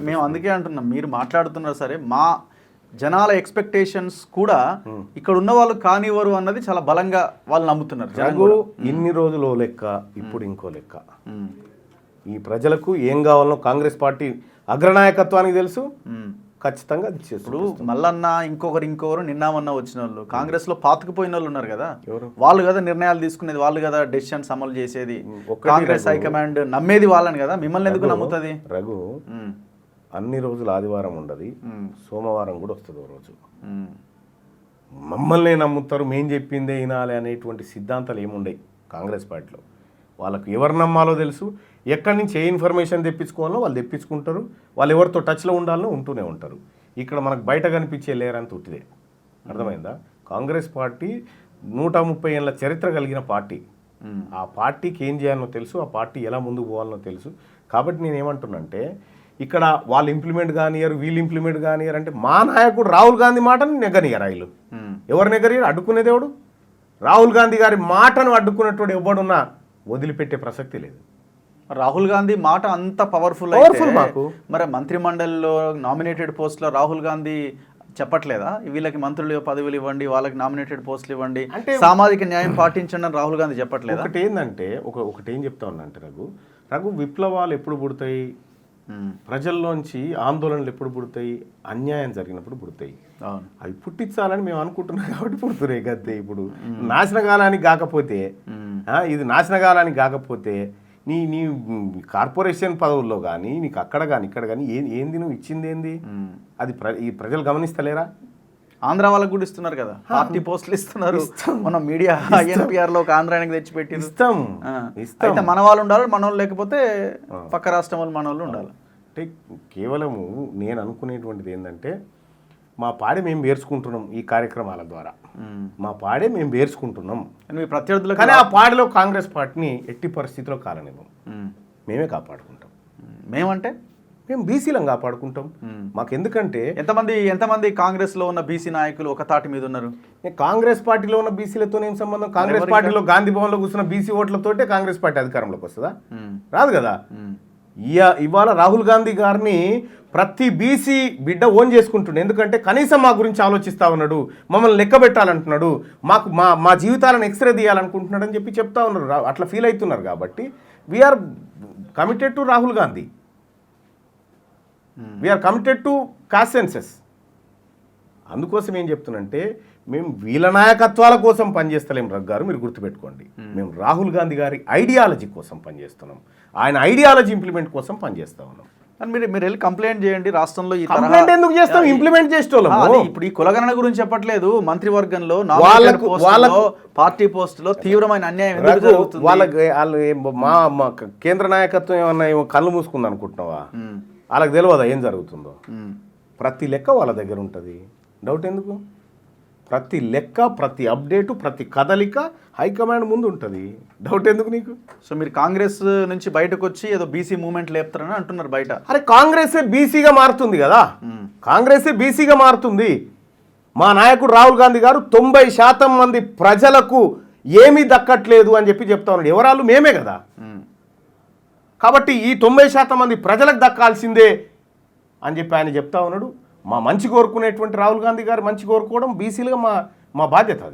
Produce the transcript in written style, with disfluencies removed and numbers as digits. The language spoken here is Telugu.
మేము అందుకే అంటున్నాం, మీరు మాట్లాడుతున్నారు సరే, మా జనాల ఎక్స్పెక్టేషన్స్ కూడా ఇక్కడ ఉన్న వాళ్ళు కానివ్వరు అన్నది చాలా బలంగా వాళ్ళు నమ్ముతున్నారు. ఇన్ని రోజులు ఓ లెక్క, ఇప్పుడు ఇంకో లెక్క. ఈ ప్రజలకు ఏం కావాలనో కాంగ్రెస్ పార్టీ అగ్రనాయకత్వానికి తెలుసు, ఖచ్చితంగా అది చేస్తారు. మల్లన్న ఇంకొకరు నిన్నామన్నా వచ్చిన వాళ్ళు కాంగ్రెస్ లో పాతుకుపోయిన వాళ్ళు ఉన్నారు కదా, వాళ్ళు కదా నిర్ణయాలు తీసుకునేది, వాళ్ళు కదా డెసిషన్స్ అమలు చేసేది, కాంగ్రెస్ హైకమాండ్ నమ్మేది వాళ్ళని కదా, మిమ్మల్ని ఎందుకు నమ్ముతుంది? రఘు, అన్ని రోజులు ఆదివారం ఉండదు, సోమవారం కూడా వస్తుంది ఓ రోజు. మమ్మల్ని నమ్ముతారు, మేం చెప్పిందే వినాలి అనేటువంటి సిద్ధాంతాలు ఏముండయి కాంగ్రెస్ పార్టీలో. వాళ్ళకు ఎవరు నమ్మాలో తెలుసు, ఎక్కడి నుంచి ఏ ఇన్ఫర్మేషన్ తెప్పించుకోవాలో వాళ్ళు తెప్పించుకుంటారు, వాళ్ళు ఎవరితో టచ్లో ఉండాలో ఉంటూనే ఉంటారు. ఇక్కడ మనకు బయట కనిపించే లేరని తుట్టిదే, అర్థమైందా? కాంగ్రెస్ పార్టీ 130 ఏళ్ళ చరిత్ర కలిగిన పార్టీ. ఆ పార్టీకి ఏం చేయాలో తెలుసు, ఆ పార్టీ ఎలా ముందుకు పోవాలనో తెలుసు. కాబట్టి నేను ఏమంటున్నానంటే, ఇక్కడ వాళ్ళు ఇంప్లిమెంట్ కానియరు, వీళ్ళు ఇంప్లిమెంట్ కానియరు అంటే మా నాయకుడు రాహుల్ గాంధీ మాటను నెగ్గనియరు. వీళ్ళు ఎవరు నెగ్గనియరు? అడ్డుకునేది ఎవడు? రాహుల్ గాంధీ గారి మాటను అడ్డుకున్నట్టు ఎవడున్నా వదిలిపెట్టే ప్రసక్తి లేదు. రాహుల్ గాంధీ మాట అంత పవర్ఫుల్ మాకు. మరి మంత్రి మండలిలో నామినేటెడ్ పోస్టులో రాహుల్ గాంధీ చెప్పట్లేదా, వీళ్ళకి మంత్రులు పదవులు ఇవ్వండి, వాళ్ళకి నామినేటెడ్ పోస్టులు ఇవ్వండి, అంటే సామాజిక న్యాయం పాటించండి అని రాహుల్ గాంధీ చెప్పట్లేదా? ఒకటి ఏంటంటే, ఒకటి ఏం చెప్తా ఉన్నా రఘు, విప్లవాలు ఎప్పుడు పుడతాయి? ప్రజల్లోంచి ఆందోళనలు ఎప్పుడు పుడతాయి? అన్యాయం జరిగినప్పుడు పుడతాయి. అవి పుట్టించాలని మేము అనుకుంటున్నాం కాబట్టి పుడుతున్నాయి గద్దే. ఇప్పుడు నాశనకాలానికి కాకపోతే, ఇది నాశనకాలానికి కాకపోతే నీ కార్పొరేషన్ పదవుల్లో కానీ, నీకు అక్కడ కానీ ఇక్కడ కానీ ఏంది నువ్వు ఇచ్చింది ఏంది? అది ఈ ప్రజలు గమనిస్తలేరా? ఆంధ్ర వాళ్ళకు కూడా ఇస్తున్నారు కదా, పార్టీ పోస్టులు ఇస్తున్నారు. మనం మీడియా INPR లో ఒక ఆంధ్రానికి తెచ్చిపెట్టి ఇస్తాం. అయితే మన వాళ్ళు ఉండాలి, మన వాళ్ళు లేకపోతే పక్క రాష్ట్రం వాళ్ళు మన వాళ్ళు ఉండాలి. అంటే కేవలము నేను అనుకునేటువంటిది ఏంటంటే, మా పాడే మేము వేర్చుకుంటున్నాం ఈ కార్యక్రమాల ద్వారా, మా పాడే మేము వేర్చుకుంటున్నాం. ప్రత్యర్థులు కానీ ఆ పాడిలో కాంగ్రెస్ పార్టీని ఎట్టి పరిస్థితిలో కాలనివ్వం, మేమే కాపాడుకుంటాం. మేమంటే మేము బీసీలను కాపాడుకుంటాం. మాకు ఎందుకంటే ఎంతమంది కాంగ్రెస్ లో ఉన్న బీసీ నాయకులు ఒక తాటి మీద ఉన్నారు? కాంగ్రెస్ పార్టీలో ఉన్న బీసీలతో ఏం సంబంధం? కాంగ్రెస్ పార్టీలో గాంధీ భవన్ లో కూర్చున్న బీసీ ఓట్లతోటే కాంగ్రెస్ పార్టీ అధికారంలోకి వస్తుందా? రాదు కదా. ఇవాళ రాహుల్ గాంధీ గారిని ప్రతి బీసీ బిడ్డ ఓన్ చేసుకుంటుండే, ఎందుకంటే కనీసం మా గురించి ఆలోచిస్తా ఉన్నాడు, మమ్మల్ని లెక్క పెట్టాలంటున్నాడు, మాకు మా జీవితాలను ఎక్స్రే తీయాలనుకుంటున్నాడు అని చెప్పి చెప్తా ఉన్నారు. అట్లా ఫీల్ అవుతున్నారు. కాబట్టి we are committed to Rahul Gandhi, we are committed to caste census. అందుకోసం ఏం చెప్తున్నంటే, మేము వీళ్ళ నాయకత్వాల కోసం పనిచేస్తలేం రఘు గారు, మీరు గుర్తుపెట్టుకోండి. మేము రాహుల్ గాంధీ గారి ఐడియాలజీ కోసం పనిచేస్తున్నాం, ఆయన ఐడియాలజీ ఇంప్లిమెంట్ కోసం పనిచేస్తా ఉన్నాం. మీరు వెళ్ళి కంప్లైంట్ చేయండి రాష్ట్రంలో. ఎందుకు చేస్తాం? ఇంప్లిమెంట్ చేసేటోళ్ళం. ఇప్పుడు ఈ కులగణన గురించి చెప్పట్లేదు, మంత్రివర్గంలో పార్టీ పోస్టులో తీవ్రమైన అన్యాయం వాళ్ళు మా కేంద్ర నాయకత్వం ఏమన్నా కళ్ళు మూసుకుంది అనుకుంటున్నావా? వాళ్ళకి తెలియదా ఏం జరుగుతుందో? ప్రతి లెక్క వాళ్ళ దగ్గర ఉంటుంది. డౌట్ ఎందుకు? ప్రతి లెక్క, ప్రతి అప్డేటు, ప్రతి కదలిక హైకమాండ్ ముందు ఉంటుంది. డౌట్ ఎందుకు నీకు? సో మీరు కాంగ్రెస్ నుంచి బయటకు వచ్చి ఏదో బీసీ మూవ్మెంట్ లేపుతారని అంటున్నారు బయట. అరే కాంగ్రెసే బీసీగా మారుతుంది కదా, కాంగ్రెసే బీసీగా మారుతుంది. మా నాయకుడు రాహుల్ గాంధీ గారు 90% మంది ప్రజలకు ఏమీ దక్కట్లేదు అని చెప్పి చెప్తా ఉన్నాడు. ఎవరాళ్ళు? మేమే కదా. కాబట్టి ఈ 90% మంది ప్రజలకు దక్కాల్సిందే అని చెప్పి ఆయన చెప్తా ఉన్నాడు. మా మంచి కోరుకునేటువంటి రాహుల్ గాంధీ గారు మంచి కోరుకోవడం బీసీలుగా మా బాధ్యత అది.